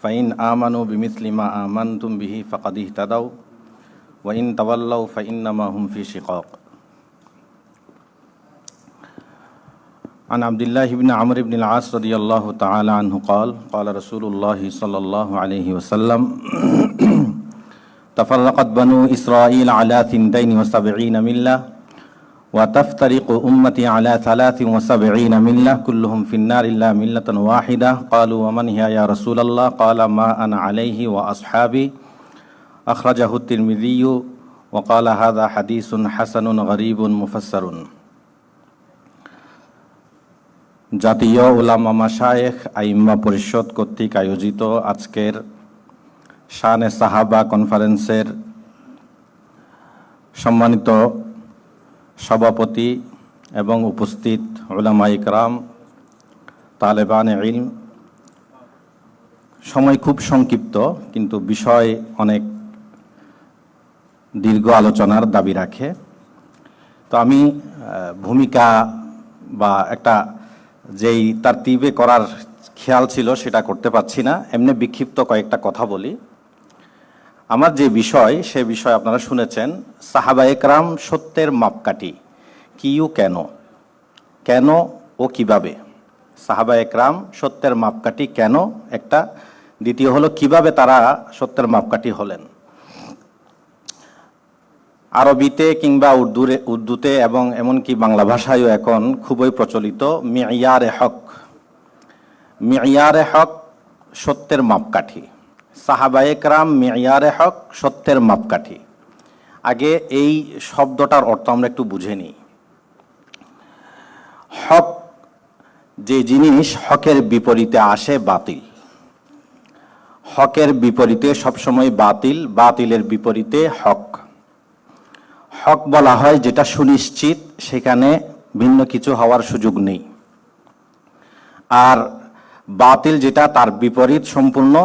Fine আমানু বিমিসলি মা আমানতুম বিহি ফাকাদ ইহতাদাউ ওয়া ইন তাওয়াল্লাউ ফাইন্নামা হুম ফি শিকাক। عن عبد الله بن عمرو بن العاص رضي الله تعالى عنه قال قال رسول الله صلى الله عليه وسلم تفرقت بنو إسرائيل على 72 ملة وتفترق أمتي على 73 ملة كلهم في النار إلا ملة واحدة قالوا ومن هي يا رسول الله قال ما أنا عليه وأصحابي أخرجه الترمذي وقال هذا حديث حسن غريب مفسر। জাতীয় উলামা মাশায়েখ আইম্মা পরিষদ কর্তৃক আয়োজিত আজকের শানে সাহাবা কনফারেন্সের সম্মানিত সভাপতি এবং উপস্থিত উলামা ইকরাম, তালেবানে ইলম, সময় খুব সংক্ষিপ্ত কিন্তু বিষয় অনেক দীর্ঘ আলোচনার দাবি রাখে। তো আমি ভূমিকা বা একটা যেই তারতিবে করার খেয়াল ছিল সেটা করতে পারছি না, এমনি বিক্ষিপ্ত কয়েকটা কথা বলি। আমার যে বিষয় সে বিষয় আপনারা শুনেছেন, সাহাবা একরাম সত্যের মাপকাঠি কি ও কেন, কেন ও কিভাবে। সাহাবা একরাম সত্যের মাপকাঠি কেন একটা, দ্বিতীয় হলো কিভাবে তারা সত্যের মাপকাঠি হলেন। আরবিতে কিংবা উর্দুতে এবং এমনকি বাংলা ভাষায়ও এখন খুবই প্রচলিত মিয়ারে হক। মিয়ারে হক সত্যের মাপকাঠি, সাহাবা একরাম মিয়ারে হক সত্যের মাপকাঠি। আগে এই শব্দটার অর্থ আমরা একটু বুঝে নিই। হক যে জিনিস হকের বিপরীতে আসে বাতিল, হকের বিপরীতে সবসময় বাতিল, বাতিলের বিপরীতে হক। হক বলা হয় যেটা সুনিশ্চিত, সেখানে ভিন্ন কিছু হওয়ার সুযোগ নেই। আর বাতিল যেটা তার বিপরীত সম্পূর্ণ,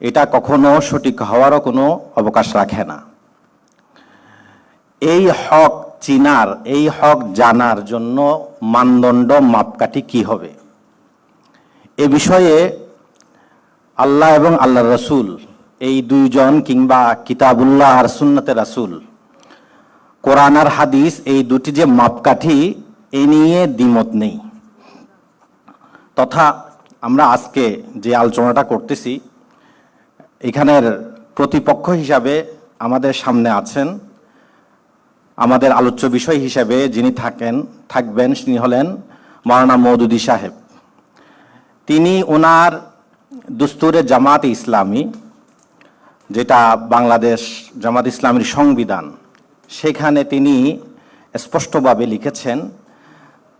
এটা কখনো সঠিক হওয়ারও কোনো অবকাশ রাখে না। এই হক চিনার, এই হক জানার জন্য মানদণ্ড মাপকাঠি কি হবে, এ বিষয়ে আল্লাহ এবং আল্লাহর রাসূল এই দুইজন, কিংবা কিতাবুল্লাহ আর সুন্নতে রাসূল, কোরআন আর হাদিস, এই দুটি যে মাপকাঠি, এ নিয়ে দ্বিমত নেই। তথা আমরা আজকে যে আলোচনাটা করতেছি, এখানের প্রতিপক্ষ হিসাবে আমাদের সামনে আছেন, আমাদের আলোচ্য বিষয় হিসাবে যিনি থাকবেন তিনি হলেন মাওলানা মওদুদী সাহেব। তিনি ওনার দুস্তুরে জামাত ইসলামী, যেটা বাংলাদেশ জামাত ইসলামীর সংবিধান, সেখানে তিনি স্পষ্টভাবে লিখেছেন,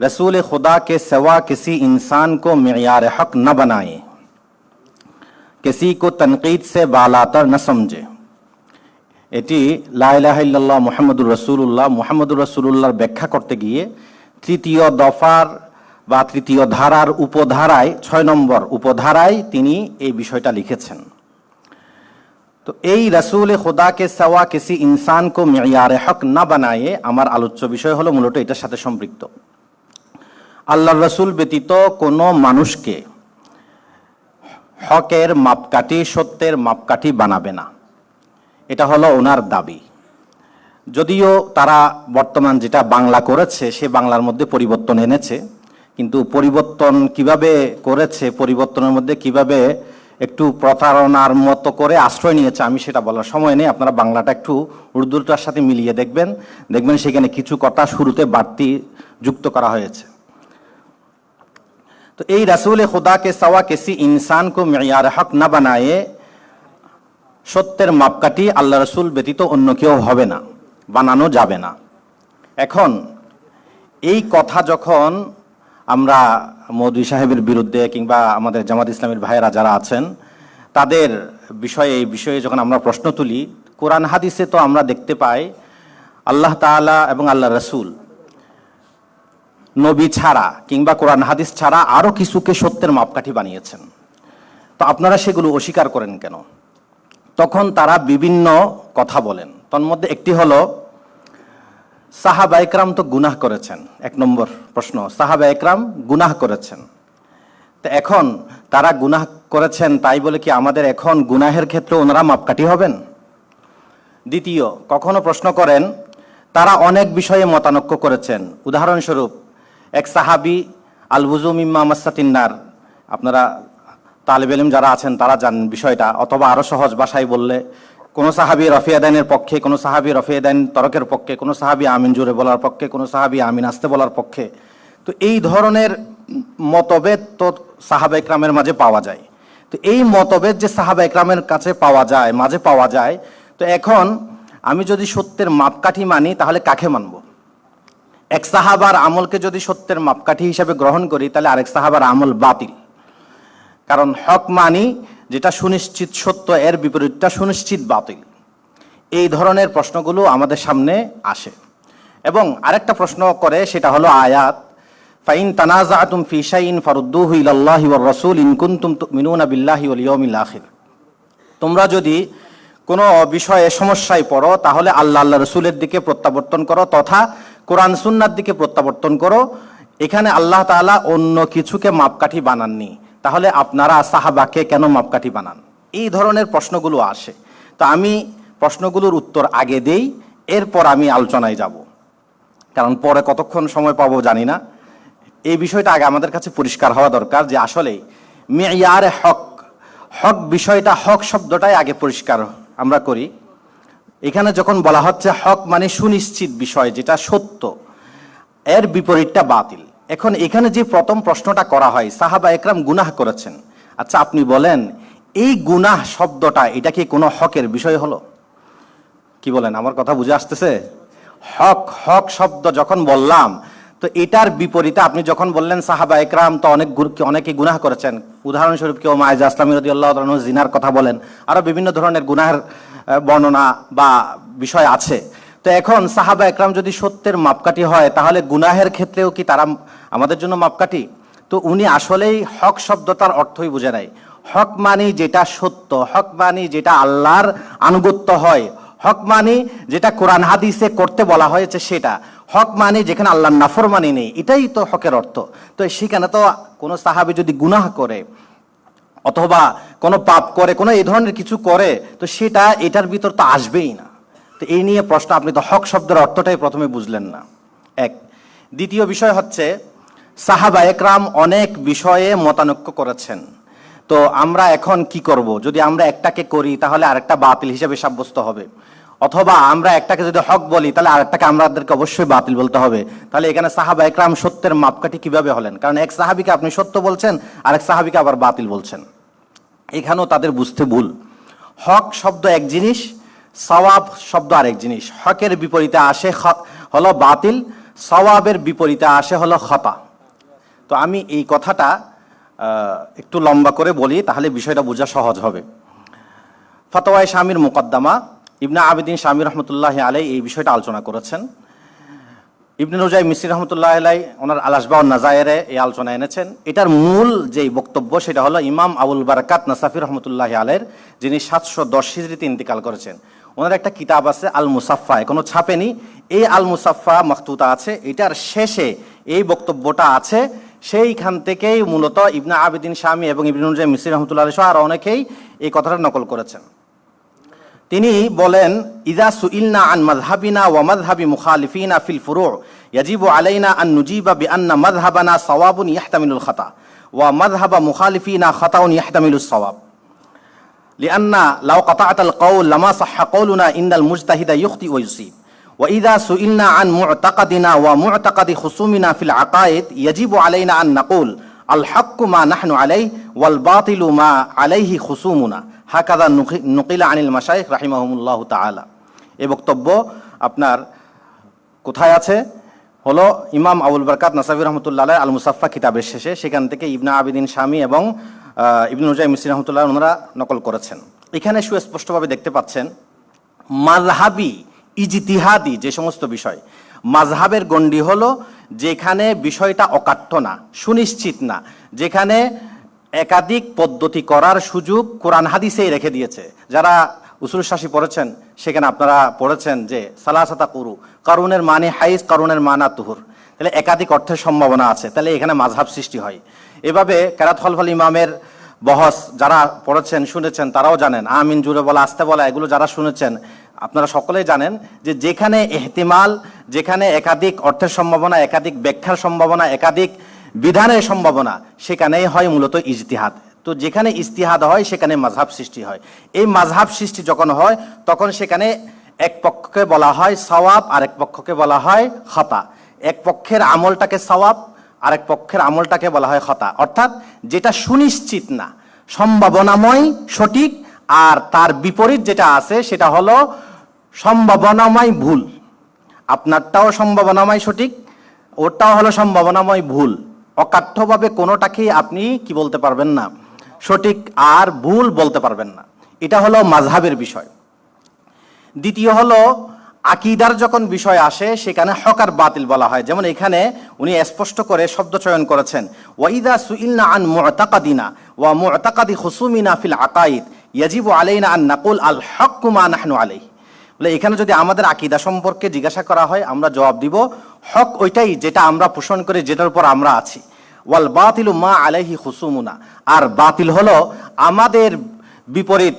रसूल खुदा के सिवा किसी इंसान को मियार हक न बनाए, किसी को तनकीद से बालातर न समझे। এটি লা ইলাহা ইল্লাল্লাহ মুহাম্মাদুর রাসূলুল্লাহ, মুহাম্মাদুর রাসূলুল্লাহর ব্যাখ্যা করতে গিয়ে তৃতীয় দফার বা তৃতীয় ধারার উপধারায় 6 নম্বর উপধারায় তিনি এই বিষয়টা লিখেছেন। তো এই রসুল খুদা কে সওয়া কিসি ইনসান কো মিয়ারে হক না বানায়ে, আমার আলোচ্য বিষয় হলো মূলত এটার সাথে সম্পৃক্ত। আল্লাহর রসুল ব্যতীত কোনো মানুষকে হকের মাপকাঠি, সত্যের মাপকাঠি বানাবে না, এটা হলো ওনার দাবি। যদিও তারা বর্তমান যেটা বাংলা করেছে সে বাংলার মধ্যে পরিবর্তন এনেছে, কিন্তু পরিবর্তন কিভাবে করেছে, পরিবর্তনের মধ্যে কিভাবে একটু প্রতারণার মতো করে আশ্রয় নিয়েছে, আমি সেটা বলার সময় নেই। আপনারা বাংলাটা একটু উর্দুটার সাথে মিলিয়ে দেখবেন সেখানে কিছু কথা শুরুতে বাড়তি যুক্ত করা হয়েছে। তো এই রাসূল খুদা কে সওয়া কিসি ইনসান কো মিয়ার হক না বানায়ে, সত্যের মাপকাঠি আল্লাহ রসুল ব্যতীত অন্য কেউ হবে না, বানানো যাবে না। এখন এই কথা যখন আমরা মওদুদী সাহেবের বিরুদ্ধে কিংবা আমাদের জামাত ইসলামের ভাইয়েরা যারা আছেন তাদের বিষয়ে, এই বিষয়ে যখন আমরা প্রশ্ন তুলি, কোরআন হাদিসে তো আমরা দেখতে পাই আল্লাহ তাআলা এবং আল্লাহ রসুল নবী ছাড়া কিংবা কোরআন হাদিস ছাড়া আরও কিছুকে সত্যের মাপকাঠি বানিয়েছেন। তো আপনারা সেগুলো অস্বীকার করেন কেন? তখন তারা বিভিন্ন কথা বলেন। তন্মধ্যে একটি হলো, সাহাবা একরাম তো গুনাহ করেছেন। 1 নম্বর প্রশ্ন, সাহাবা একরাম গুনাহ করেছেন, তো এখন তারা গুনাহ করেছেন তাই বলে কি আমাদের এখন গুনাহের ক্ষেত্রে ওনারা মাপকাঠি হবেন? দ্বিতীয়, কখনো প্রশ্ন করেন তারা অনেক বিষয়ে মতানৈক্য করেছেন। উদাহরণস্বরূপ এক সাহাবী আল ওযু মিম্মা মাসাতিন্নার, আপনারা তালেব ইলম যারা আছেন তারা জানেন বিষয়টা, অথবা আরো সহজ ভাষায় বললে কোন সাহাবী রফিয়াদাইনের পক্ষে, কোন সাহাবী রফিয়াদাইন তরকের পক্ষে, কোন সাহাবী আমিন জোরে বলার পক্ষে, কোন সাহাবী আমিন আস্তে বলার পক্ষে। তো এই ধরনের মতভেদ তো সাহাবা ইকরামের মাঝে পাওয়া যায়। তো এই মতভেদ যে সাহাবা ইকরামের কাছে পাওয়া যায়, মাঝে পাওয়া যায়, তো এখন আমি যদি সত্যের মাপকাঠি মানি তাহলে কাকে মানব? এক সাহাবার আমলকে যদি সত্যের মাপকাঠি হিসেবে গ্রহণ করি তাহলে আরেক সাহাবার আমল বাতিল। কারণ হক মানি যেটা সুনিশ্চিত সত্য, এর বিপরীতটা সুনিশ্চিত বাতিল। এই ধরনের প্রশ্নগুলো আমাদের সামনে আসে। এবং আরেকটা প্রশ্ন করে, সেটা হলো আয়াত, ফাইন তানাজাতুম ফি শাইইন ফারুদ্দুহু ইলাল্লাহি ওয়ার রাসূল ইন কুনতুম তুমিনুনা বিল্লাহি ওয়াল ইয়াউমিল আখির। তোমরা যদি কোনো বিষয়ে সমস্যায় পড়ো তাহলে আল্লাহ রাসূলের দিকে প্রত্যাবর্তন করো, তথা কোরআন সুন্নাহর দিকে প্রত্যাবর্তন করো। এখানে আল্লাহ তাআলা অন্য কিছুকে মাপকাঠি বানাননি, তাহলে আপনারা সাহাবাকে কেন মাপকাঠি বানান? এই ধরনের প্রশ্নগুলো আসে। তো আমি প্রশ্নগুলোর উত্তর আগে দেই, এরপর আমি আলোচনায় যাব, কারণ পরে কতক্ষণ সময় পাবো জানি না। এই বিষয়টা আগে আমাদের কাছে পরিষ্কার হওয়া দরকার যে আসলে মেয়ারে হক, হক বিষয়টা, হক শব্দটাই আগে পরিষ্কার আমরা করি। এখানে যখন বলা হচ্ছে হক মানে সুনিশ্চিত বিষয় যেটা সত্য, এর বিপরীতটা বাতিল। এখন এখানে যে প্রথম প্রশ্নটা করা হয়, সাহাবা একরাম গুনাহ করেছেন, আচ্ছা আপনি বলেন এই গুনাহ শব্দটা এটা কি কোনো হকের বিষয় হলো? কি বলেন, আমার কথা বুঝে আসতেছে? হক, হক শব্দ যখন বললাম, তো এটার বিপরীতে আপনি যখন বললেন সাহাবা একরাম তো অনেকে গুনাহ করেছেন, উদাহরণস্বরূপ কেউ মায়েজা আসলামী রাদিয়াল্লাহু তাআলা আনহু জিনার কথা বলেন, আরো বিভিন্ন ধরনের গুনাহের বর্ণনা বা বিষয় আছে। তো এখন সাহাবা একরাম যদি সত্যের মাপকাঠি হয় তাহলে গুনাহের ক্ষেত্রেও কি তারা আমাদের জন্য মাপকাঠি? তো উনি আসলেই হক শব্দটার অর্থই বুঝে নাই। হক মানি যেটা সত্য, হক মানি যেটা আল্লাহর আনুগত্য হয়, হক মানি যেটা কোরআন হাদিসে করতে বলা হয়েছে সেটা, হক মানি যেখানে আল্লাহর নাফরমানি নেই, এটাই তো হকের অর্থ। তো সেখানে তো কোনো সাহাবী যদি গুনাহ করে অথবা কোনো পাপ করে, কোনো এই ধরনের কিছু করে, তো সেটা এটার ভিতর তো আসবেই না। তো এই নিয়ে প্রশ্ন, আপনি তো হক শব্দের অর্থটাই প্রথমে বুঝলেন না, এক। দ্বিতীয় বিষয় হচ্ছে সাহাবা একরাম অনেক বিষয়ে মতানৈক্য করেছেন। তো আমরা এখন কি করব? যদি আমরা একটাকে করি তাহলে আরেকটা বাতিল হিসেবে সাব্যস্ত হবে, অথবা আমরা একটাকে যদি হক বলি তাহলে আরেকটাকে আমাদেরকে অবশ্যই বাতিল বলতে হবে। তাহলে এখানে সাহাবা একরাম সত্যের মাপকাঠি কিভাবে হলেন? কারণ এক সাহাবীকে আপনি সত্য বলছেন, আরেক সাহাবীকে আবার বাতিল বলছেন। এখানেও তাদের বুঝতে ভুল। হক শব্দ এক জিনিস, সওয়াব শব্দ আরেক জিনিস। হকের বিপরীতে আসে হলো বাতিল, সওয়াবের বিপরীতে আসে হলো খতা। তো আমি এই কথাটা একটু লম্বা করে বলি, তাহলে বিষয়টা বোঝা সহজ হবে। ফতোয়ায়ে শামীর মুকদ্দমা, ইবনে আবিদিন শামী রহমতুল্লাহ আলাই এই বিষয়টা আলোচনা করেছেন। ইবনে নুজাইম মিসরি রহমতুল্লাহ আলাই ওনার আল আশবা ওয়ান নাযায়েরে এই আলোচনা এনেছেন। এটার মূল যেই বক্তব্য সেটা হলো ইমাম আবুল বারাকাত নাসাফি রহমতুল্লাহ আলাইয়ের, যিনি 710 হিজরিতে ইন্তিকাল করেছেন। ওনার একটা কিতাব আছে আল মুসাফফা, এখনো ছাপেনি, এই আল মুসাফফা মাখতুতা আছে, এটার শেষে এই বক্তব্যটা আছে। সেইখান থেকেই মূলত ইবনে আবিদিন শামী এবং ইবনে নুজাইম মিসরি রহমতুল্লাহ আলাইহি আর অনেকেই এই কথাটা নকল করেছেন। তিনি বলেন, ইযা সুইলনা আন মাযহাবিনা ওয়া মাযহাবি মুখালিফিনা ফিল ফুরু' ইয়াজিবু আলাইনা আন নুজিবা বিআন্না মাযহাবানা সাওয়াবুন ইয়াহতামিলুল খাতা ওয়া মাযহাবা মুখালিফিনা খাতাউন ইয়াহতামিলুস সাওয়াব লিআন্না লাউ কাতা'তাল কওল লামা সাহহা কওলুনা ইন্নাল মুজতাহিদা ইখতি ওয়া ইউসিব ওয়া ইযা সুইলনা আন মু'তাকাদিনা ওয়া মু'তাকাদি খুসুমিনা ফিল আকায়েদ ইয়াজিবু আলাইনা আন নাকুল আল হাক্কু মা নাহনু আলাইহি ওয়াল বাতিলু মা আলাইহি খুসুমুনা হাকাযা নুকিলা আনিল মাশায়েখ রাহিমাহুমুল্লাহু তাআলা। এই বক্তব্য আপনার কোথায় আছে? হলো ইমাম আবুল বারাকাত নাসাফি রহমতুল্লাহ আলাইহি আল মুসাফফা কিতাবের শেষে। সেখান থেকে ইবনে আবিদিন শামী এবং ইবনে নুজাইম মিসরি রহমতুল্লাহ ওনারা নকল করেছেন। এখানে সুস্পষ্টভাবে দেখতে পাচ্ছেন মাযহাবি ইজতিহাদি যে সমস্ত বিষয়, মাযহাবের গণ্ডি হলো যেখানে বিষয়টা অকাট্য না, সুনিশ্চিত না, যেখানে একাধিক পদ্ধতি করার সুযোগ কোরআন হাদিসেই রেখে দিয়েছে। যারা উসুল শাসি পড়েছেন সেখানে আপনারা পড়েছেন যে সালাসাতা কুরু, কারুনের মানে হাইজ, কারুনের মানা তুহুর, তাহলে একাধিক অর্থের সম্ভাবনা আছে, তাহলে এখানে মাযহাব সৃষ্টি হয়। এভাবে কেরাত খলফল ইমামের বহস যারা পড়েছেন শুনেছেন তারাও জানেন, আমিন জুড়ে বলা আস্তে বলা এগুলো যারা শুনেছেন আপনারা সকলেই জানেন যে যেখানে ইহতিমাল, যেখানে একাধিক অর্থের সম্ভাবনা, একাধিক ব্যাখ্যার সম্ভাবনা, একাধিক বিধানের সম্ভাবনা, সেখানেই হয় মূলত ইজতিহাদ। তো যেখানে ইজতিহাদ হয় সেখানে মাযহাব সৃষ্টি হয়। এই মাযহাব সৃষ্টি যখন হয় তখন সেখানে এক পক্ষকে বলা হয় সওয়াব, আরেক পক্ষকে বলা হয় খতা। এক পক্ষের আমলটাকে সওয়াব, আরেক পক্ষের আমলটাকে বলা হয় খতা। অর্থাৎ যেটা সুনিশ্চিত না, সম্ভাবনাময় সঠিক, আর তার বিপরীত যেটা আছে সেটা হলো সম্ভাবনাময় ভুল। আপনারটাও সম্ভাবনাময় সঠিক, ওটাও হলো সম্ভাবনাময় ভুল। অকাঠ্যভাবে কোনোটাকেই আপনি কি বলতে পারবেন না, সঠিক আর ভুল বলতে পারবেন না। এটা হলো মাযহাবের বিষয়। দ্বিতীয় হলো আকীদার যখন বিষয় আসে সেখানে হক আর বাতিল বলা হয়। যেমন এখানে উনি স্পষ্ট করে শব্দ চয়ন করেছেন, ওয়াইদা সুইলনা আন মুতাকাদিনা ওয়া মুতাকাদি খুসুমিনা ফিল আকাইদ ইয়াজিবু আলাইনা আন নাকুল আল হক্কু মা নাহনু আলাইহি। বলে এখানে যদি আমাদের আকীদা সম্পর্কে জিজ্ঞাসা করা হয় আমরা জবাব দিব হক ওইটাই যেটা আমরা পোষণ করে, যেটার উপর আমরা আছি। ওয়াল বাতিলু মা আলাইহি খুসুমুনা, আর বাতিল হলো আমাদের বিপরীত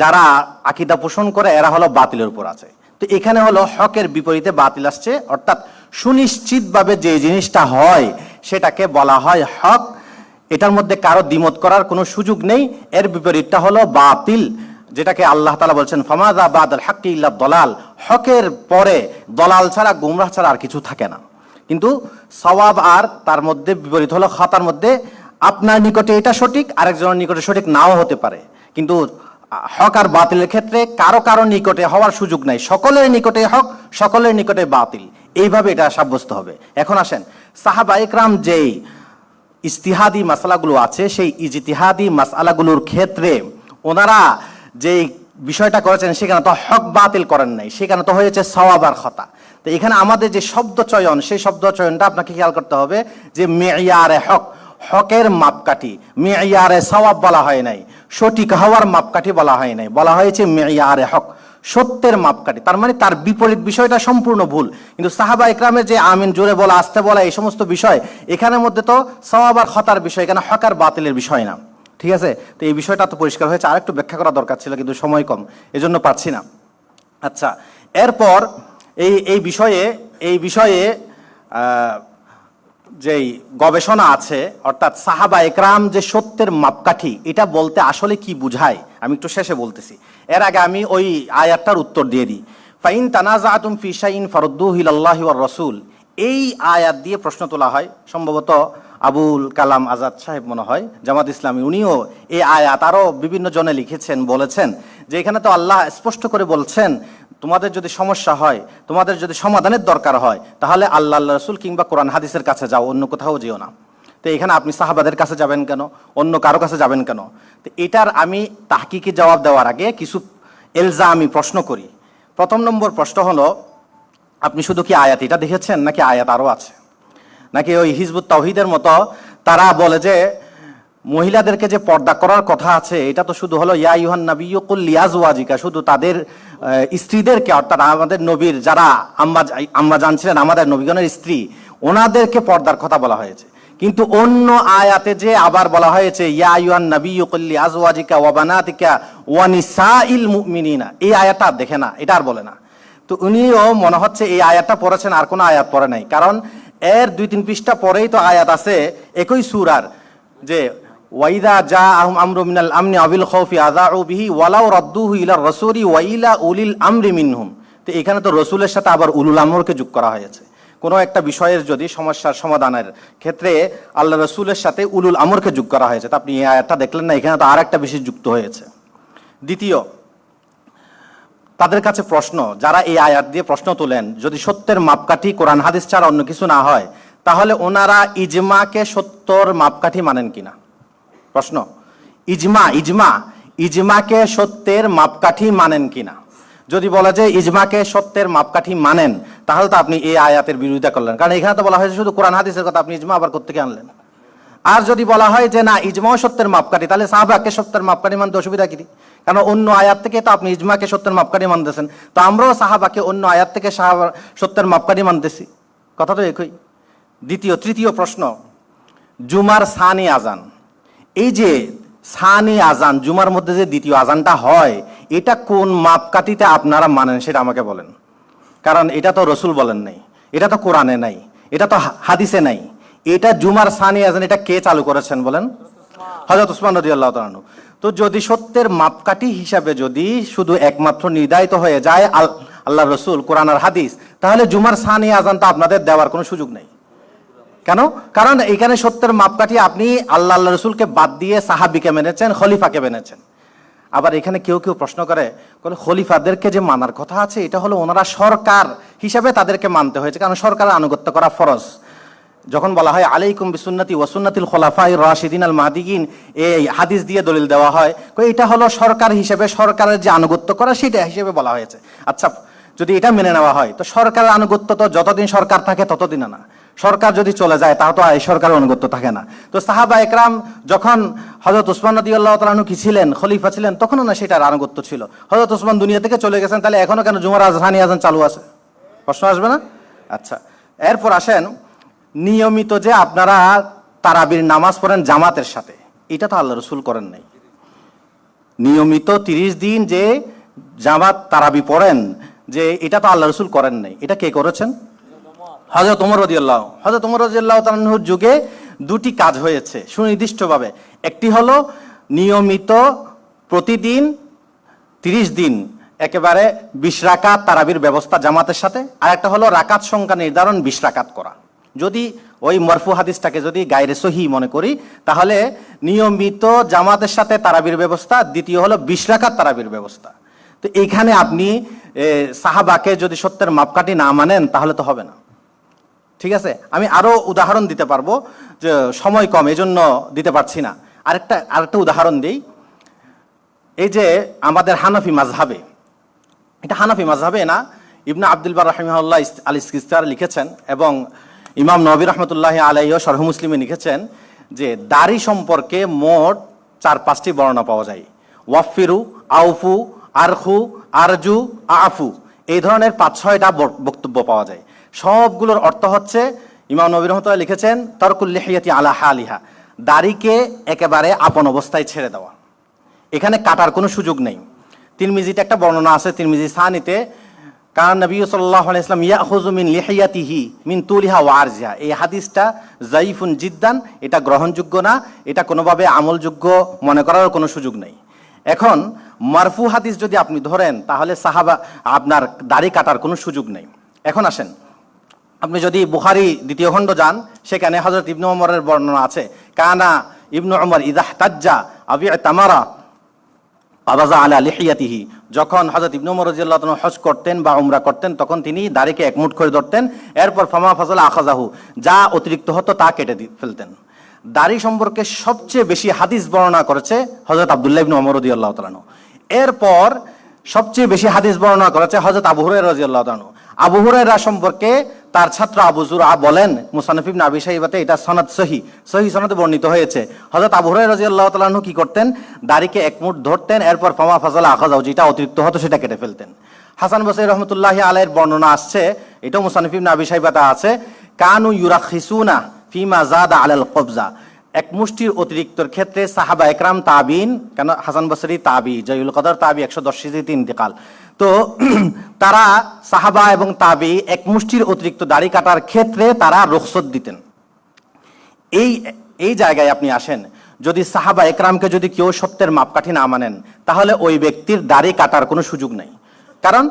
যারা আকীদা পোষণ করে এরা হলো বাতিলের উপর আছে। তো এখানে হলো হকের বিপরীতে বাতিল আসছে, অর্থাৎ সুনিশ্চিতভাবে যে জিনিসটা হয় সেটাকে বলা হয় হক। এটার মধ্যে কারো দ্বিমত করার কোনো সুযোগ নেই। এর বিপরীতটা হলো বাতিল, যেটাকে আল্লাহ তাআলা বলছেন ফামাযা বাদাল হাক্কি ইল্লা দলাল, হকের পরে দলাল ছাড়া, গুমরাহ ছাড়া আর কিছু থাকে না। কিন্তু সওয়াব আর তার মধ্যে বিপরীত হলো খাতার মধ্যে আপনার নিকটে এটা সঠিক, আরেকজনের নিকটে সঠিক নাও হতে পারে। কিন্তু হক আর বাতিলের ক্ষেত্রে কারো কারো নিকটে হওয়ার সুযোগ নাই, সকলের নিকটে হক, সকলের নিকটে বাতিল, এইভাবে এটা সাব্যস্ত হবে। এখন আসেন সাহাবা ইকরাম যেই ইজতিহাদি মাসআলাগুলো আছে সেই ইজতিহাদি মাসআলাগুলোর ক্ষেত্রে ওনারা যে বিষয়টা করেছেন সেখানে তো হক বাতিল করেন নাই, সেখানে তো হয়েছে সওয়াব আর খতা। তো এখানে আমাদের যে শব্দ চয়ন, সেই শব্দ চয়নটা আপনাকে খেয়াল করতে হবে যে মেয়ারে হক, হকের মাপকাঠি, মেয়ারে সওয়াব বলা হয় নাই, সঠিক হওয়ার মাপকাঠি বলা হয় নাই, বলা হয়েছে মেয়ারে হক, সত্যের মাপকাঠি। তার মানে তার বিপরীত বিষয়টা সম্পূর্ণ ভুল। কিন্তু সাহাবা ইকরামের যে আমিন জোরে বলা আস্তে বলা এই সমস্ত বিষয়, এখানের মধ্যে তো সওয়াব আর খতার বিষয়, এখানে হক আর বাতিলের বিষয় না। ঠিক আছে, তো এই বিষয়টা তো পরিষ্কার হয়েছে। আর একটু ব্যাখ্যা করা দরকার ছিল কিন্তু সময় কম, এজন্য পারছি না। আচ্ছা, এরপর এই বিষয়ে যেই গবেষণা আছে, অর্থাৎ সাহাবা একরাম যে সত্যের মাপকাঠি, এটা বলতে আসলে কি বুঝায় আমি একটু শেষে বলতেছি। এর আগে আমি ওই আয়াতটার উত্তর দিয়ে দিই। ফাইন তানাজাতুম ফি শাইইন ফারুদ্দুহু ইলাল্লাহি ওয়ার রাসূল, এই আয়াত দিয়ে প্রশ্ন তোলা হয়। সম্ভবত আবুল কালাম আজাদ সাহেব মনে হয় জামাত ইসলামী, উনিও এই আয়াত আরও বিভিন্ন জনে লিখেছেন, বলেছেন যে এখানে তো আল্লাহ স্পষ্ট করে বলছেন তোমাদের যদি সমস্যা হয়, তোমাদের যদি সমাধানের দরকার হয়, তাহলে আল্লাহ রাসূল কিংবা কোরআন হাদিসের কাছে যাও, অন্য কোথাও যেও না। তো এখানে আপনি সাহাবাদের কাছে যাবেন কেন, অন্য কারো কাছে যাবেন কেন? তো এটার আমি তাহকিকি জবাব দেওয়ার আগে কিছু এলজামি প্রশ্ন করি। প্রথম নম্বর প্রশ্ন হলো, আপনি শুধু কি আয়াত এটা দেখেছেন নাকি আয়াত আরও আছে? নাকি ওই হিজবুত তাওহীদের মতো তারা বলে যে মহিলাদেরকে যে পর্দা করার কথা আছে এটা তো শুধু হলো ইয়া আইয়ুহান নাবিয়্যু কুল লিআজওয়াজিকা, শুধু তাদের স্ত্রীদেরকে, অর্থাৎ আমাদের নবীর যারা আম্মা জান ছিলেন, আমাদের নবীগণের স্ত্রী, ওনাদেরকে পর্দার কথা বলা হয়েছে। কিন্তু অন্য আয়াতে যে আবার বলা হয়েছে ইয়া আইয়ুহান নাবিয়্যু কুল লিআজওয়াজিকা ওয়া বানাতিকা ওয়া নিসাইল মুমিনিনা, এই আয়াতটা দেখে না, এটা আর বলে না। তো উনিও মনে হচ্ছে এই আয়াতটা পড়েছেন, আর কোনো আয়াত পড়ে নাই। কারণ এর 2-3 পৃষ্ঠা পরেই তো আয়াত আছে একই সূরার, যে ওয়াইদা জাআহুম আমরুম মিনাল আমনি আবিল খাউফি আযাউ বিহি ওয়ালাউ রাদ্দুহু ইলা রাসূলি ওয়া ইলা উলিল আমরি মিনহুম। তো এখানে তো রাসূলের সাথে আবার উলুল আমরকে যোগ করা হয়েছে। কোনো একটা বিষয়ের যদি সমস্যার সমাধানের ক্ষেত্রে আল্লাহ রাসূলের সাথে উলুল আমরকে যোগ করা হয়েছে। তো আপনি এই আয়াতটা দেখলেন না, এখানে তো আরেকটা বিশেষ যুক্ত হয়েছে। দ্বিতীয়, তাদের কাছে প্রশ্ন, যারা এই আয়াত দিয়ে প্রশ্ন তোলেন, যদি সত্যের মাপকাঠি কোরআন হাদিস ছাড়া অন্য কিছু না হয়, তাহলে ওনারা ইজমাকে সত্যর মাপকাঠি মানেন কিনা? প্রশ্ন, ইজমাকে সত্যের মাপকাঠি মানেন কিনা? যদি বলা যায় ইজমাকে সত্যের মাপকাঠি মানেন, তাহলে তো আপনি এই আয়াতের বিরোধিতা করলেন, কারণ এখানে তো বলা হয়েছে শুধু কোরআন হাদিসের কথা, আপনি ইজমা আবার কোত্থেকে আনলেন? আর যদি বলা হয় যে না ইজমাও সত্যের মাপকাঠি, তাহলে সাহাবাকে সত্যের মাপকাঠি মানতে অসুবিধা কি? কারণ অন্য আয়াত থেকে তো আপনি ইজমাকে সত্যের মাপকাঠি মানতেছেন, তো আমরাও সাহাবাকে অন্য আয়াত থেকে সত্যের মাপকাঠি মানতেছি, কথা তো একই। তৃতীয় প্রশ্ন, জুমার সানি আজান, এই যে সানি আজান, জুমার মধ্যে যে দ্বিতীয় আজানটা হয়, এটা কোন মাপকাঠিতে আপনারা মানেন সেটা আমাকে বলেন। কারণ এটা তো রসুল বলেন নাই, এটা তো কোরআনে নাই, এটা তো হাদিসে নাই। এটা জুমার সানি আজান এটা কে চালু করেছেন বলেন? হযরত উসমান রাদিয়াল্লাহু তাআলা আনহু। তো যদি সত্যের মাপকাঠি হিসাবে যদি শুধু একমাত্র নির্ধারিত হয়ে যায় আল্লাহ রসুল, কোরআন আর হাদিস, তাহলে জুমার সানি আজানটা আপনাদের দেওয়ার কোনো সুযোগ নেই। কেন? কারণ এখানে সত্যের মাপকাঠি আপনি আল্লাহ রসুলকে বাদ দিয়ে সাহাবিকে মেনেছেন, খলিফাকে মেনেছেন। আবার এখানে কেউ কেউ প্রশ্ন করে, খলিফাদেরকে যে মানার কথা আছে, এটা হলো ওনারা সরকার হিসাবে তাদেরকে মানতে হয়েছে, কারণ সরকারের আনুগত্য করা ফরজ। যখন বলা হয় আলাইকুম বিসুন্নতি ওয়া সুন্নাতিল খুলাফায়ে রাশিদিন আল মাহদিয়িন, এই হাদিস দিয়ে দলিল দেওয়া হয়, এটা হলো সরকার হিসেবে, সরকারের যে আনুগত্য করা সেটা হিসেবে বলা হয়েছে। আচ্ছা, যদি এটা মেনে নেওয়া হয়, তো সরকারের আনুগত্য তো যতদিন সরকার থাকে ততদিন না, সরকার যদি চলে যায় তাও তো এই সরকারের আনুগত্য থাকে না। তো সাহাবা একরাম যখন হযরত উসমান রাদিয়াল্লাহু তাআলা আনহু কি ছিলেন, খলিফা ছিলেন, তখনও না সেটার আনুগত্য ছিল। হযরত উসমান দুনিয়া থেকে চলে গেছেন, তাহলে এখনো কেন জুমার সানি আজান চালু আছে? প্রশ্ন আসবে না? আচ্ছা, এরপর আসেন, নিয়মিত যে আপনারা তারাবির নামাজ পড়েন জামাতের সাথে, এটা তো আল্লাহ রসুল করেন নাই। নিয়মিত 30 দিন যে জামাত তারাবি পড়েন, যে এটা তো আল্লাহ রসুল করেন নাই। এটা কে করেছেন? হযরত ওমর রাদিয়াল্লাহু তাআলা আনহুর যুগে দুটি কাজ হয়েছে সুনির্দিষ্টভাবে। একটি হলো নিয়মিত প্রতিদিন 30 দিন একেবারে 20 রাকাত তারাবির ব্যবস্থা জামাতের সাথে, আর একটা হলো রাকাত সংখ্যা নির্ধারণ 20 রাকাত করা। যদি ওই মরফু হাদিসটাকে যদি গায়রে সহি মনে করি, তাহলে নিয়মিত জামাতের সাথে তারাবির ব্যবস্থা, দ্বিতীয় হলো 20 রাকাত তারাবির ব্যবস্থা। তো এইখানে আপনি সাহাবাকে যদি সত্যের মাপকাঠি না মানেন, তাহলে তো হবে না। ঠিক আছে, আমি আরো উদাহরণ দিতে পারবো, যে সময় কম এজন্য দিতে পারছি না। আরেকটা উদাহরণ দিই। এই যে আমাদের হানাফি মাযহাবে, এটা হানাফি মাযহাবে না, ইবনে আব্দুল বার রাহিমাহুল্লাহ আল ইস্তিসকার লিখেছেন, এবং ইমাম নবী রাহমাতুল্লাহি আলাইহি শরহ মুসলিমে লিখেছেন যে দাড়ি সম্পর্কে মোট 4-5টি বর্ণনা পাওয়া যায়। ওয়াফিরু, আউফু, আরখু, আরজু, আফু, এই ধরনের 5-6টা বক্তব্য পাওয়া যায়। সবগুলোর অর্থ হচ্ছে, ইমাম নবী রাহমাতুল্লাহ লিখেছেন, তারকুল লিহিয়াতি আলা হালিহা, দাড়িকে একেবারে আপন অবস্থায় ছেড়ে দেওয়া, এখানে কাটার কোনো সুযোগ নেই। তিরমিজিতে একটা বর্ণনা আছে, তিরমিজি সানিতে, কারণ নবী সাল্লাল্লাহু আলাইহি ওয়াসাল্লাম ইয়াখুযু মিন লিহিয়াতিহি মিন তুলিহা ওয়া আরজিহা, এই হাদিসটা যায়িফুন জিদ্দান, এটা গ্রহণযোগ্য না, এটা কোনোভাবে আমলযোগ্য মনে করার কোনো সুযোগ নেই। এখন মারফু হাদিস যদি আপনি ধরেন, তাহলে সাহাবা আপনার দাড়ি কাটার কোনো সুযোগ নেই। এখন আসেন, আপনি যদি বুখারী 2য় খণ্ড যান, সেখানে হযরত ইবনে ওমরের বর্ণনা আছে, কানা ইবনে ওমর ইযা ইহতাজ্জা আবি তামারা আবাজা আলা লিহিয়াতিহি, যখন হযরত ইবনে ওমর রাদিয়াল্লাহু তাআলা হজ করতেন বা উমরা করতেন, তখন তিনি দাড়িকে একমুঠ করে ধরতেন, এরপর ফামা ফাজালা আখাযাহু, যা অতিরিক্ত হতো তা কেটে ফেলতেন। দাড়ি সম্পর্কে সবচেয়ে বেশি হাদিস বর্ণনা করেছে হযরত আব্দুল্লাহ ইবনে ওমর রাদিয়াল্লাহু তাআলা। এরপর সবচেয়ে বেশি হাদিস বর্ণনা করেছে হযরত আবু হুরায়রা রাদিয়াল্লাহু তাআলা। আবু হুরায়রা সম্পর্কে তার ছাত্র আবু যুরআ বলেন, মুসান্নাফ ইবনে আবি শাইবাতে এটা সনদ সহি সনদে বর্ণিত হয়েছে, হযরত আবু হুরায়রা রাদিয়াল্লাহু তাআলা কি করতেন, দাড়িকে একমুঠ ধরতেন, এরপর ফামা ফাজালা আখাযাহু, যেটা অতিরিক্ত হতো সেটা কেটে ফেলতেন। হাসান বসরি রাহমাতুল্লাহি আলাইহির বর্ণনা আসছে, এটাও মুসান্নাফ ইবনে আবি শাইবাতে আছে, কানু ইউরাখিসুনা ফিমা যাদা আলাল কবজা, এক মুষ্টির অতিরিক্তর ক্ষেত্রে সাহাবা একরাম, তাবিন, কেন হাসান বসরি তাবি, জাইউল কদর তাবি, 110 হিজরিতে ইন্তেকাল, তো তারা সাহাবা এবং তাবি এক মুষ্টির অতিরিক্ত দাড়ি কাটার ক্ষেত্রে তারা রুখসত দিতেন। এই জায়গায় আপনি আসেন, যদি সাহাবা একরামকে যদি কেউ সত্যের মাপকাঠি না মানেন, তাহলে ওই ব্যক্তির দাড়ি কাটার কোনো সুযোগ নেই। কারণ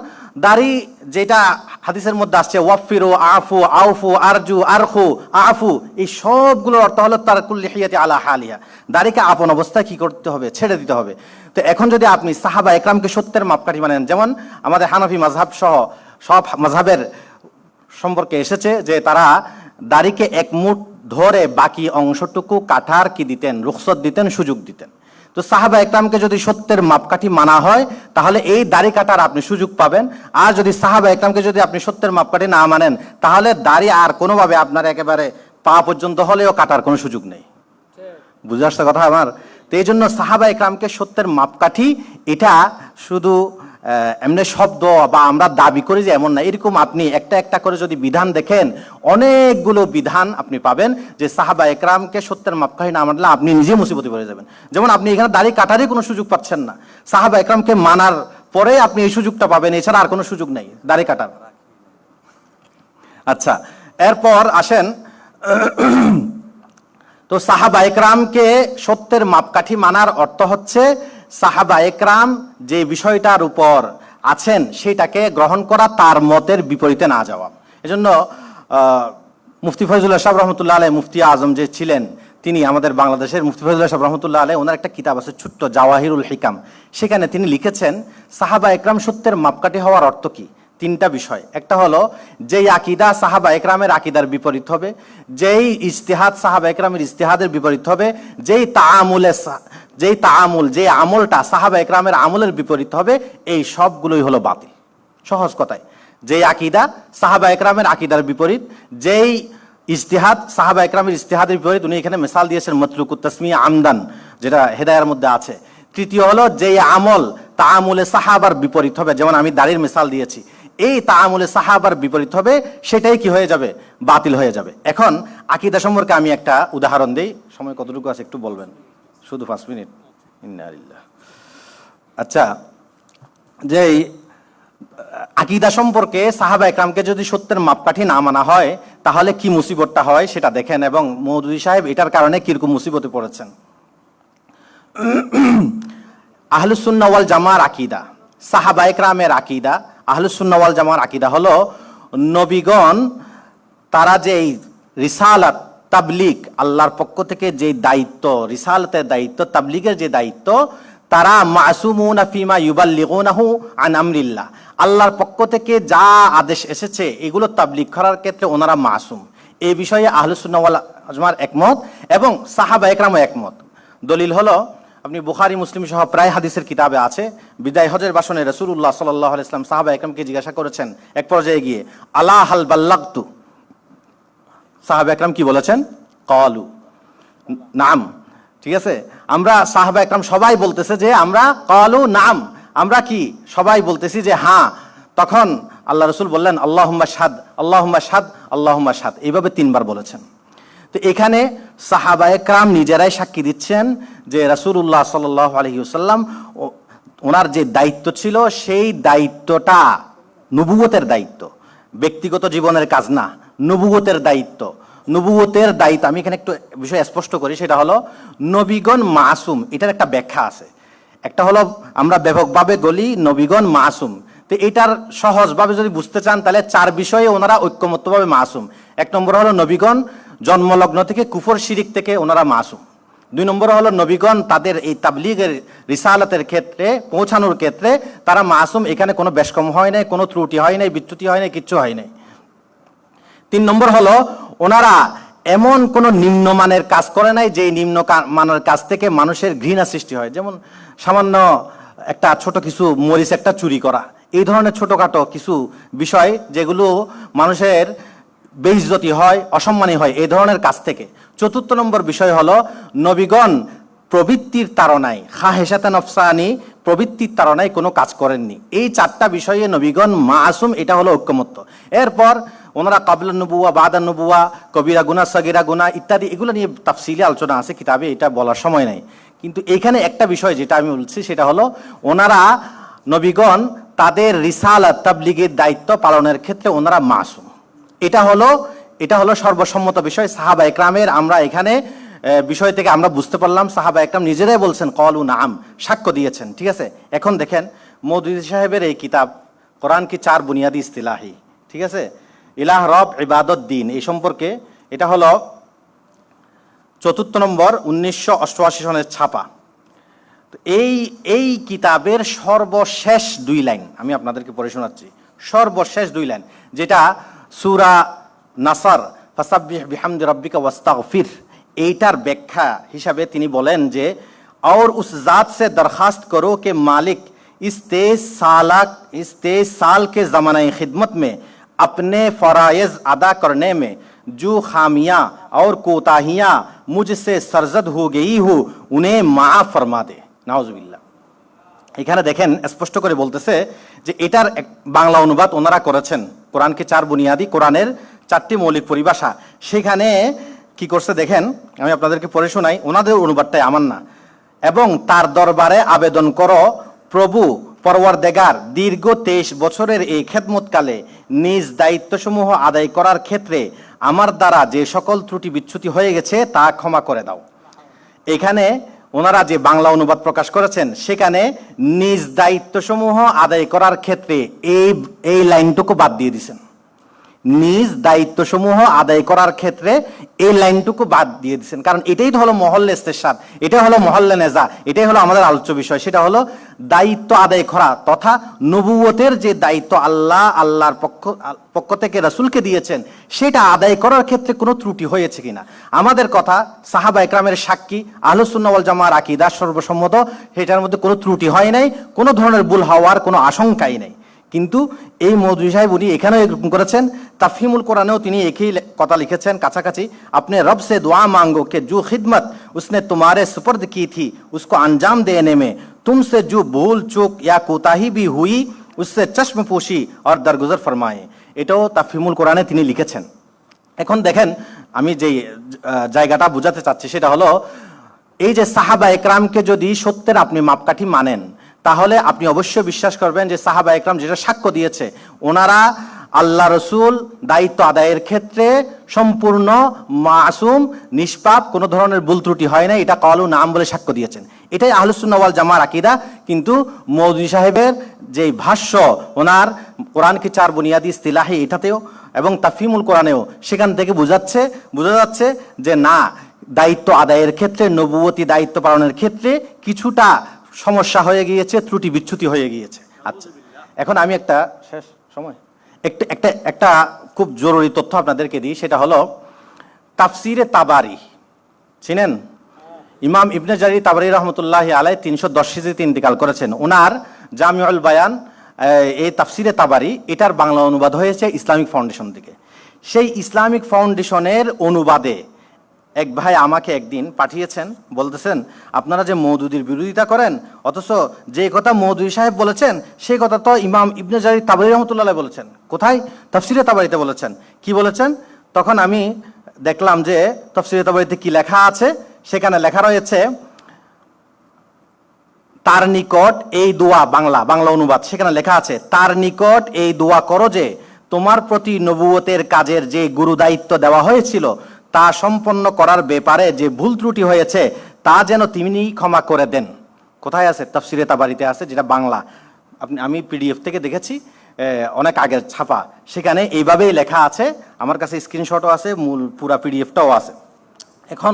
দাড়ি যেটা হাদিসের মধ্যে আসছে, ওয়াফিরু, আফু, আউফু, আরজু, আরখু, আফু, এই সবগুলোর অর্থ হলো তারকুল লিহিয়াতি আলা হালিহা, দাড়িকে আপন অবস্থায় কি করতে হবে, ছেড়ে দিতে হবে। তো এখন যদি আপনি সাহাবা একরামকে সত্যের মাপকাঠি মানেন, যেমন আমাদের হানাফি মাযহাব সহ সব মাযহাবের সম্পর্কে এসেছে যে তারা দাড়িকে একমুঠ ধরে বাকি অংশটুকু কাটার কি দিতেন, রুখসত দিতেন, সুযোগ দিতেন। তো সাহাবা একরামকে যদি সত্যের মাপকাঠি মানা হয়, তাহলে এই দাড়ি কাটার আপনি সুযোগ পাবেন। আর যদি সাহাবা একরামকে যদি আপনি সত্যের মাপকাঠি না মানেন, তাহলে দাড়ি আর কোনোভাবে আপনার একেবারে পা পর্যন্ত হলেও কাটার কোনো সুযোগ নেই। বুঝে আসছে কথা আমার? তো এই জন্য সাহাবা একরামকে সত্যের মাপকাঠি এটা শুধু এমনি শব্দ বা আমরা দাবি করি যে এমন না, এরকম আপনি একটা একটা করে যদি বিধান দেখেন অনেকগুলো বিধান আপনি পাবেন যে সাহাবা একরামকে সত্যের মাপকাঠি না মানলে আপনি নিজে মুসিবতে পড়ে যাবেন। যেমন আপনি এখানে দাড়ি কাটারই কোনো সুযোগ পাচ্ছেন না, সাহাবা একরামকে মানার পরে আপনি এই সুযোগটা পাবেন, এছাড়া আর কোনো সুযোগ নেই দাড়ি কাটার। আচ্ছা, এরপর আসেন, তো সাহাবা একরামকে সত্যের মাপকাঠি মানার অর্থ হচ্ছে সাহাবা একরাম যে বিষয়টার উপর আছেন সেটাকে গ্রহণ করা, তার মতের বিপরীতে না যাওয়া। এজন্য মুফতি ফয়জুল্লাহ সাহেব রহমতুল্লাহ আলাইহ, মুফতি আজম যে ছিলেন তিনি আমাদের বাংলাদেশের, মুফতি ফয়জুল্লাহ সাহেব রহমতুল্লাহ আলাইহ, ওনার একটা কিতাব আছে ছোট্ট জাওয়াহিরুল হিকাম, সেখানে তিনি লিখেছেন সাহাবা একরাম সত্যের মাপকাঠি হওয়ার অর্থ কি। তিনটা বিষয়, একটা হলো যেই আকিদা সাহাবা একরামের আকিদার বিপরীত হবে, যেই ইজতিহাদ সাহাবা একরামের ইজতিহাদের বিপরীত হবে, যেই তাআমুল যে আমলটা সাহাবা একরামের আমলের বিপরীত হবে, এই সবগুলোই হলো বাতিল। সহজ কথায়, যেই আকিদা সাহাবা একরামের আকিদার বিপরীত, যেই ইজতিহাদ সাহাবা একরামের ইজতিহাদের বিপরীত, উনি এখানে মিসাল দিয়েছেন মতলুকুত তাসমিয়া আমদান, যেটা হেদায়ার মধ্যে আছে। তৃতীয় হলো যেই আমল তাআমুলে সাহাবার বিপরীত হবে, যেমন আমি দাড়ির মিসাল দিয়েছি, এই তাআমুলে সাহাবার বিপরীত হবে, সেটাই কি হয়ে যাবে, বাতিল হয়ে যাবে। এখন আকীদা সম্পর্কে আমি একটা উদাহরণ দেই, সময় কতটুকু আছে একটু বলবেন, শুধু 5 মিনিট। ইন্না লিল্লাহ। আচ্ছা, যে আকীদা সম্পর্কে সাহাবা একরামকে যদি সত্যের মাপকাঠি না মানা হয় তাহলে কি মুসিবতটা হয় সেটা দেখেন, এবং মওদুদী সাহেব এটার কারণে কিরকম মুসিবতে পড়েছেন। আহলুস সুন্নাহ ওয়াল জামার আকীদা, সাহাবা একরামের আকীদা, আহলুস সুন্নাহ ওয়াল জামার আকীদা হলো নবীগণ তারা যে রিসালাত তাবলীগ, আল্লাহর পক্ষ থেকে যে দায়িত্ব, রিসালাতের দায়িত্ব, তাবলীগের যে দায়িত্ব, তারা মাসুমুনা ফিমা ইউবাল্লিগুনাহু আন আমরিল্লাহ, আল্লাহর পক্ষ থেকে যা আদেশ এসেছে এগুলো তাবলীগ করার ক্ষেত্রে ওনারা মাসুম। এই বিষয়ে আহলুস সুন্নাহ ওয়াল জামার একমত এবং সাহাবা একরামও একমত। দলিল হলো আপনি বুখারী মুসলিম সহ প্রায় হাদিসের কিতাবে আছে, বিদায় হজের ভাষণে রাসূলুল্লাহ সাল্লাল্লাহু আলাইহি ওয়াসাল্লাম সাহাবা একরামকে জিজ্ঞাসা করেছেন এক পর্যায়ে গিয়ে, আলা হাল বাল্লাগতু, সাহাবা একরাম কি বলেছেন, ক্বালু নাম। ঠিক আছে, আমরা সাহাবা একরাম সবাই বলতেছে যে আমরা, ক্বালু নাম, আমরা কি সবাই বলতেছি যে হ্যাঁ। তখন আল্লাহ রাসূল বললেন আল্লাহুম্মা শাহাদ, আল্লাহুম্মা শাহাদ, আল্লাহুম্মা শাহাদ, এইভাবে 3 বার বলেছেন। তো এখানে সাহাবা একরাম নিজেরাই সাক্ষী দিচ্ছেন যে রাসূলুল্লাহ সাল্লাল্লাহু আলাইহি ওয়াসাল্লাম ওনার যে দায়িত্ব ছিল সেই দায়িত্বটা নবুয়তের দায়িত্ব, ব্যক্তিগত জীবনের কাজ না, নবুয়তের দায়িত্ব। নবুয়তের দায়িত্ব আমি এখানে একটু বিষয় স্পষ্ট করি, সেটা হলো নবীগণ মাসুম, এটার একটা ব্যাখ্যা আছে। একটা হলো আমরা ব্যাপকভাবে বলি নবীগণ মাসুম, তো এটার সহজভাবে যদি বুঝতে চান তাহলে 4 বিষয়ে ওনারা ঐক্যমত্যভাবে মাসুম। 1 নম্বর হলো নবীগণ জন্মলগ্ন থেকে কুফর শিরিক থেকে ওনারা মাসুম। 2 নম্বর হলো নবীগণ তাদের এই তাবলীগের রিসালাতের ক্ষেত্রে পৌঁছানোর ক্ষেত্রে তারা মাসুম, এখানে কোনো বেশকম হয় নাই, কোনো ত্রুটি হয় নাই, বিচ্যুতি হয় নাই, কিচ্ছু হয় নাই। 3 নম্বর হলো ওনারা এমন কোনো নিম্নমানের কাজ করে নাই যে নিম্ন মানের কাজ থেকে মানুষের ঘৃণা সৃষ্টি হয়, যেমন সামান্য একটা ছোট কিছু মরিচ একটা চুরি করা, এই ধরনের ছোটখাটো কিছু বিষয় যেগুলো মানুষের বেইজ্জতি হয়, অসম্মানী হয়, এই ধরনের কাজ থেকে। 4 নম্বর বিষয় হলো নবীগণ প্রবৃত্তির তাড়নায়, খাহেসাতে নফসানি, প্রবৃত্তির তাড়নায় কোনো কাজ করেননি। এই 4টা বিষয়ে নবীগণ মাসুম, এটা হলো ঐক্যমত্য। এরপর ওনারা কাবলা নবুয়া, বাদা নবুয়া, কবিরা গুনাহ, সগীরা গুনাহ ইত্যাদি এগুলো নিয়ে তাফসিলি আলোচনা আছে কিতাবে, এটা বলার সময় নাই। কিন্তু এখানে একটা বিষয় যেটা আমি বলছি সেটা হলো ওনারা নবীগণ তাদের রিসালাত তাবলীগের দায়িত্ব পালনের ক্ষেত্রে ওনারা মাসুম। এটা হলো সর্বসম্মত বিষয় সাহাবা একরামের। আমরা এখানে বিষয় থেকে আমরা বুঝতে পারলাম সাহাবা একরাম নিজেরাই বলছেন ক্বালু নাম, সাক্ষ্য দিয়েছেন। ঠিক আছে, এখন দেখেন মওদুদী সাহেবের এই কিতাব কোরআন কি 4 বুনিয়াদি ইস্তিলাহি, ঠিক আছে, ইলাহ, রব, ইবাদত, দ্বীন, এই সম্পর্কে, এটা হলো 4 নম্বর 1988 সনের ছাপা। তো এই কিতাবের সর্বশেষ 2 লাইন আমি আপনাদেরকে পড়ে শোনাচ্ছি, সর্বশেষ 2 লাইন, যেটা সূরা নাসর ফাসাব্বিহ বিহামদি রাব্বিকা ওয়াস্তাগফির, এইটার ব্যাখ্যা হিসাবে তিনি বলেন যে और उस जात से दरखास्त करो कि मालिक इस 23 साल के ज़माने खिदमत में अपने फ़राइज़ अदा करने में जो खामियां और कोताहियां मुझसे सरजद हो गई हो उन्हें माफ़ फरमा दे। नाउज़ुबिल्लाह। এখানে দেখেন স্পষ্ট করে বলতেছে যে এটার বাংলা অনুবাদ ওনারা করেছেন, কোরআনকে 4 বুনিয়াদি, কোরআনের 4টি মৌলিক পরিভাষা। সেখানে কি করছে দেখেন, আমি আপনাদেরকে পড়ে শোনাই, ওনাদের অনুবাদটাই, আমার না। এবং তার দরবারে আবেদন করো, প্রভু পরওয়ারদেগার, দীর্ঘ 23 বছরের এই খেদমতকালে নিজ দায়িত্বসমূহ আদায় করার ক্ষেত্রে আমার দ্বারা যে সকল ত্রুটি বিচ্যুতি হয়ে গেছে তা ক্ষমা করে দাও। এখানে ওনারা যে বাংলা অনুবাদ প্রকাশ করেছেন সেখানে নিজ দায়িত্বসমূহ আদায় করার ক্ষেত্রে এই লাইনটুকু বাদ দিয়ে দিয়েছেন। নিজ দায়িত্বসমূহ আদায় করার ক্ষেত্রে এই লাইনটুকু বাদ দিয়ে দিচ্ছেন, কারণ এটাই তো হলো মহল্লে ইস্তেশাদ, এটাই হলো মহল্লে নেজা, এটাই হলো আমাদের আলোচ্য বিষয়। সেটা হলো দায়িত্ব আদায় করা তথা নবুয়তের যে দায়িত্ব আল্লাহর পক্ষ থেকে রাসূলকে দিয়েছেন, সেটা আদায় করার ক্ষেত্রে কোনো ত্রুটি হয়েছে কিনা। আমাদের কথা সাহাবা একরামের সাক্ষী, আহলুস সুন্নাহ ওয়াল জামাআর আকীদা সর্বসম্মত, সেটার মধ্যে কোনো ত্রুটি হয় নাই, কোনো ধরনের ভুল হওয়ার কোনো আশঙ্কাই নেই। কিন্তু এই মৌদুদী সাহেব উনি এখানেও এরকম করেছেন, তাফহিমুল কোরআনেও তিনি একই কথা লিখেছেন কাছাকাছি, আপনি রব সে দোয়া মাंगो कि जो खिदमत उसने तुम्हारे सुपर्द की थी उसको अंजाम देने में तुमसे जो भूल चूक या कोताही भी हुई उससे चश्म पोशी और दरगुजर फरमाए। এটাও তাফহিমুল কোরআনে তিনি লিখেছেন। এখন দেখেন আমি যে জায়গাটা বোঝাতে চাচ্ছি সেটা হলো, এই যে সাহাবা একরামকে যদি সত্যের আপনি মাপকাঠি মানেন, তাহলে আপনি অবশ্যই বিশ্বাস করবেন যে সাহাবা একরাম যেটা সাক্ষ্য দিয়েছে, ওনারা আল্লাহ রসুল দায়িত্ব আদায়ের ক্ষেত্রে সম্পূর্ণ মাসুম, নিষ্পাপ, কোনো ধরনের ভুল ত্রুটি হয় না, এটা কালু নাম বলে সাক্ষ্য দিয়েছেন। এটাই আহলুস সুন্নাহ ওয়াল জামাআর আকীদা। কিন্তু মৌদুদী সাহেবের যে ভাষ্য, ওনার কোরআনকে 4 বুনিয়াদি ইস্তিলাহি, এটাতেও এবং তাফহিমুল কোরআনেও, সেখান থেকে বোঝা যাচ্ছে যে না, দায়িত্ব আদায়ের ক্ষেত্রে, নবুয়তি দায়িত্ব পালনের ক্ষেত্রে কিছুটা সমস্যা হয়ে গিয়েছে, ত্রুটি বিচ্যুতি হয়ে গিয়েছে। আচ্ছা, এখন আমি একটা শেষ সময় একটা খুব জরুরি তথ্য আপনাদেরকে দিই, সেটা হলো তাফসিরে তাবারি চিনেন? ইমাম ইবনে জারির তাবারি রহমতুল্লাহ আলাইহি 310 হিজরিতে ইন্তেকাল করেছেন। ওনার জামিউল বায়ান, এই তাফসিরে তাবারি, এটার বাংলা অনুবাদ হয়েছে ইসলামিক ফাউন্ডেশন থেকে। সেই ইসলামিক ফাউন্ডেশনের অনুবাদে এক ভাই আমাকে একদিন পাঠিয়েছেন, বলতেছেন আপনারা যে মওদুদির বিরোধিতা করেন, অথচ যে কথা মওদুদি সাহেব বলেছেন সেই কথা তো ইমাম ইবনে জারির তাবারি রহমতুল্লাহ আলাইহি বলেছেন। কোথায়? তাফসিরে তাবারিতে বলেছেন। কি বলেছেন? তখন আমি দেখলাম যে তাফসিরে তাবারিতে কি লেখা আছে। সেখানে লেখা রয়েছে, তার নিকট এই দোয়া, বাংলা অনুবাদ, সেখানে লেখা আছে, তার নিকট এই দোয়া করো যে তোমার প্রতি নবুয়তের কাজের যে গুরু দায়িত্ব দেওয়া হয়েছিল তা সম্পন্ন করার ব্যাপারে যে ভুল ত্রুটি হয়েছে তা যেন তিনি ক্ষমা করে দেন। কোথায় আছে? তাফসিরে তাবারিতে আছে, যেটা বাংলা। আমি পিডিএফ থেকে দেখেছি, অনেক আগের ছাপা, সেখানে এইভাবেই লেখা আছে। আমার কাছে স্ক্রিনশটও আছে, মূল পুরা পিডিএফটাও আছে। এখন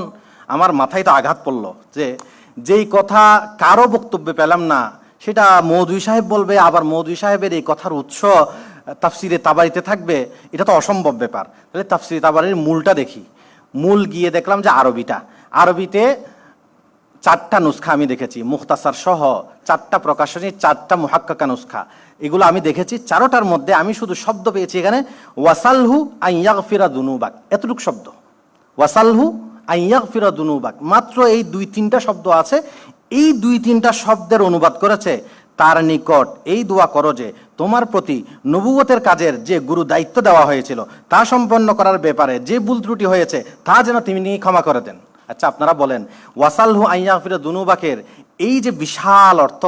আমার মাথায় তো আঘাত পড়লো যে যেই কথা কারো বক্তব্যে পেলাম না, সেটা মওদুদী সাহেব বলবে, আবার মওদুদী সাহেবের এই কথার উৎস তাফসিরে তাবারিতে থাকবে, এটা তো অসম্ভব ব্যাপার। তাহলে তাফসিরে তাবারির মূলটা দেখি। মূল গিয়ে দেখলাম যে আরবিতে 4টা নুসখা আমি দেখেছি, মুখতাসার সহ 4টা প্রকাশনী, 4টা মুহাক্কাকা নুসখা, এগুলো আমি দেখেছি। 4টার মধ্যে আমি শুধু শব্দ পেয়েছি এখানে ওয়াসালহু আইয়াগফিরা দুনুবাক, এতটুকু শব্দ, ওয়াসালহু আইয়াগফিরা দুনুবাক, মাত্র এই 2-3টা শব্দ আছে। এই 2-3টা শব্দের অনুবাদ করেছে, তার নিকট এই দোয়া করো যে তোমার প্রতি নবুয়তের কাজের যে গুরু দায়িত্ব দেওয়া হয়েছিল তা সম্পন্ন করার ব্যাপারে যে ভুল ত্রুটি হয়েছে তা যেন তিনি ক্ষমা করে দেন। আচ্ছা, আপনারা বলেন, ওয়াসালহু আইয়াগফিরা দুনুবাকের এই যে বিশাল অর্থ,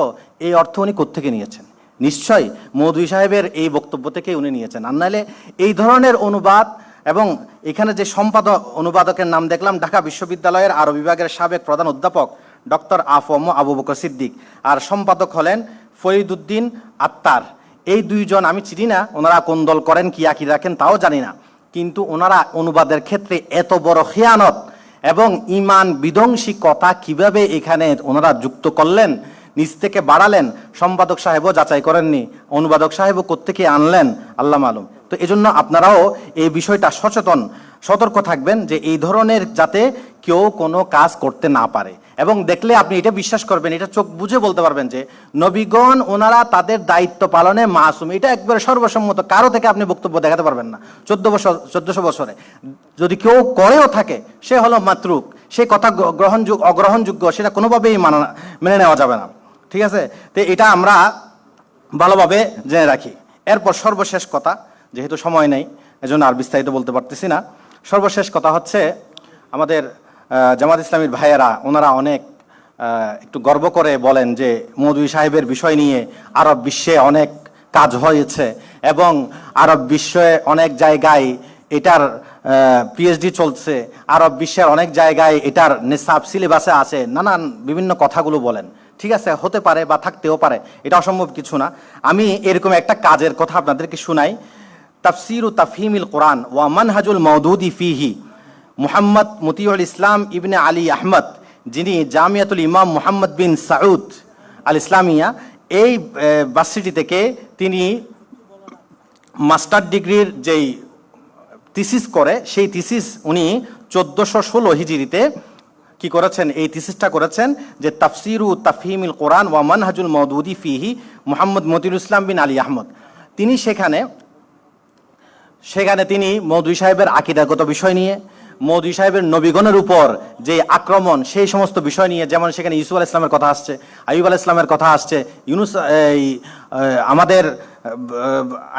এই অর্থ উনি কোত্থেকে নিয়েছেন? নিশ্চয়ই মওদুদী সাহেবের এই বক্তব্য থেকে উনি নিয়েছেন। আর নাহলে এই ধরনের অনুবাদ, এবং এখানে যে অনুবাদকের নাম দেখলাম, ঢাকা বিশ্ববিদ্যালয়ের আরব বিভাগের সাবেক প্রধান অধ্যাপক ডক্টর আফম আবু বকর সিদ্দিক, আর সম্পাদক হলেন ফরিদউদ্দিন আত্তার। এই 2 জন আমি চিনি না, ওনারা কোন দল করেন, কি আঁকি রাখেন তাও জানি না, কিন্তু ওনারা অনুবাদের ক্ষেত্রে এত বড় খেয়ানত এবং ইমান বিধ্বংসী কথা কিভাবে এখানে ওনারা যুক্ত করলেন, নিজ থেকে বাড়ালেন, সম্পাদক সাহেবও যাচাই করেননি, অনুবাদক সাহেবও কোত্থেকে আনলেন আল্লাহ মালুম। তো এজন্য আপনারাও এই বিষয়টা সতর্ক থাকবেন যে এই ধরনের যাতে কেউ কোনো কাজ করতে না পারে। এবং দেখলে আপনি এটা বিশ্বাস করবেন, এটা চোখ বুঝে বলতে পারবেন যে নবীগণ ওনারা তাদের দায়িত্ব পালনে মাসুম। এটা একবারে সর্বসম্মত, কারো থেকে আপনি বক্তব্য দেখাতে পারবেন না। 1400 বছরে যদি কেউ করেও থাকে, সে হলো মাতরুক, সে কথা অগ্রহণযোগ্য, সেটা কোনোভাবেই মেনে নেওয়া যাবে না। ঠিক আছে? তো এটা আমরা ভালোভাবে জেনে রাখি। এরপর সর্বশেষ কথা, যেহেতু সময় নেই এজন্য আর বিস্তারিত বলতে পারতেছি না, সর্বশেষ কথা হচ্ছে আমাদের জামাত ইসলামীর ভাইয়েরা ওনারা অনেক একটু গর্ব করে বলেন যে মৌদুদী সাহেবের বিষয় নিয়ে আরব বিশ্বে অনেক কাজ হয়েছে এবং আরব বিশ্বে অনেক জায়গায় এটার পিএইচডি চলছে, আরব বিশ্বের অনেক জায়গায় এটার নিসাব সিলেবাসে আছে, নানান বিভিন্ন কথাগুলো বলেন। ঠিক আছে, হতে পারে বা থাকতেও পারে, এটা অসম্ভব কিছু না। আমি এরকম একটা কাজের কথা আপনাদেরকে শুনাই। তাফসির ও তাফহিমিল কোরআন ওয়া মানহাজুল মওদুদি ফিহি, মুহাম্মদ মতিউল ইসলাম ইবনে আলী আহমদ, যিনি জামিয়াতুল ইমাম মুহাম্মদ বিন সাউদ আল ইসলামিয়া এই ভার্সিটি থেকে তিনি মাস্টার ডিগ্রির যেই থিসিস করে, সেই থিসিস উনি 1416 হিজরিতে কি করেছেন, এই থিসিসটা করেছেন যে তাফসির ও তাফহিমিল কোরআন ওয়া মানহাজুল মওদুদি ফিহি মুহাম্মদ মতিউল ইসলাম বিন আলী আহমদ। তিনি সেখানে তিনি মৌদুদী সাহেবের আকীদাগত বিষয় নিয়ে, মৌদুদী সাহেবের নবীগণের উপর যে আক্রমণ, সেই সমস্ত বিষয় নিয়ে, যেমন সেখানে ইউসুফ আলাইহিস সালামের কথা আসছে, আইয়ুব আলাইহিস সালামের কথা আসছে, আমাদের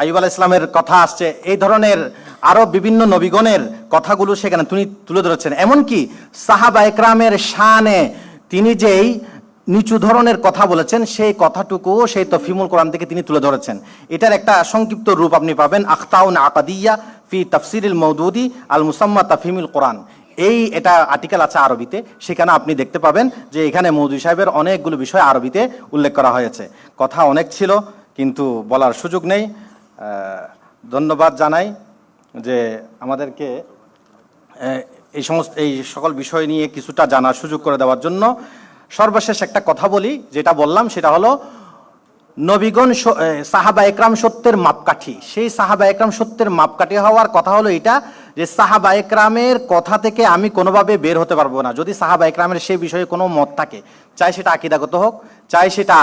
আইয়ুব আলাইহিস সালামের কথা আসছে, এই ধরনের আরো বিভিন্ন নবীগণের কথাগুলো সেখানে তিনি তুলে ধরেছেন। এমনকি সাহাবা একরামের শানে তিনি যেই নিচু ধরনের কথা বলেছেন, সেই কথাটুকুও সেই তফহিমুল কোরআন থেকে তিনি তুলে ধরেছেন। এটার একটা সংক্ষিপ্ত রূপ আপনি পাবেন, আখতাউন আকাদিয়া ফি তাফসিরিল মওদুদি আল মুসাম্মা তাফহিমুল কোরআন। এটা আর্টিকেল আছে আরবিতে, সেখানে আপনি দেখতে পাবেন যে এখানে মৌদুদী সাহেবের অনেকগুলো বিষয় আরবিতে উল্লেখ করা হয়েছে। কথা অনেক ছিল কিন্তু বলার সুযোগ নেই। ধন্যবাদ জানাই যে আমাদেরকে এই সকল বিষয় নিয়ে কিছুটা জানার সুযোগ করে দেওয়ার জন্য। সর্বশেষ একটা কথা বলি, যেটা বললাম সেটা হলো নবীগণ সাহাবা একরাম সত্যের মাপকাঠি। সেই সাহাবা একরাম সত্যের মাপকাঠি হওয়ার কথা হলো এটা যে সাহাবা একরামের কথা থেকে আমি কোনোভাবে বের হতে পারবো না। যদি সাহাবা একরামের সেই বিষয়ে কোনো মত থাকে, চাই সেটা আকীদাগত হোক, চাই সেটা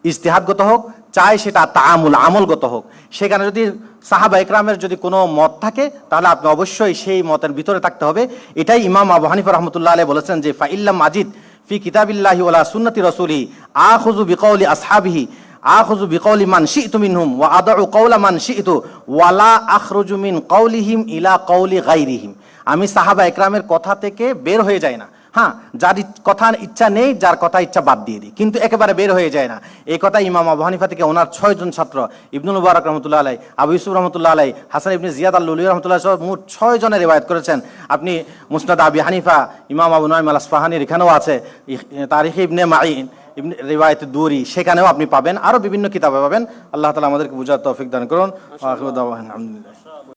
ইজতিহাদগত হোক, চাই সেটা আমলগত হোক, সেখানে যদি সাহাবা একরামের যদি কোনো মত থাকে তাহলে আপনি অবশ্যই সেই মতের ভিতরে থাকতে হবে। এটাই ইমাম আবু হানিফা রাহমাতুল্লাহ আলাইহি বলেছেন যে ফাইল্লাম মাজিদ ফি কিতাবিল্লাহি ওয়ালা সুন্নতি রাসূলি আখুযু বিকাউলি আসহাবিহি আখুযু বিকাউলি মান শি'তু মিনহুম ওয়া আদউ কাওলা মান শি'তু ওয়ালা আখরুজু মিন কাওলিহিম ইলা কাওলি গায়রিহিম। আমি সাহাবা একরামের কথা থেকে বের হয়ে যাই না। হ্যাঁ, যার কথা ইচ্ছা নেই, যার কথা ইচ্ছা বাদ দিয়ে দিই, কিন্তু একেবারে বের হয়ে যায় না। এই কথা ইমাম আবু হানিফা থেকে ওনার 6 জন ছাত্র, ইবনুল মুবারক রহমতুল্লাহ আলাই, আবু ইউসুফ রহমতুল্লাহ আলাই, হাসান ইবনে জিয়াদ আল-লুলি রহমতুল্লাহ সহ মোট 6 জনের রিওয়ায়াত করেছেন। আপনি মুসনাদ আবি হানিফা, ইমাম আবু নুআইম আল-আসফাহানির এখানেও আছে, তারিখ ইবনে মাইন, রিওয়ায়াত দুরি, সেখানেও আপনি পাবেন, আরো বিভিন্ন কিতাবে পাবেন। আল্লাহ তাআলা আমাদেরকে বুঝার তৌফিক দান করুন। আখিরু দাওয়ানা আলহামদুলিল্লাহ।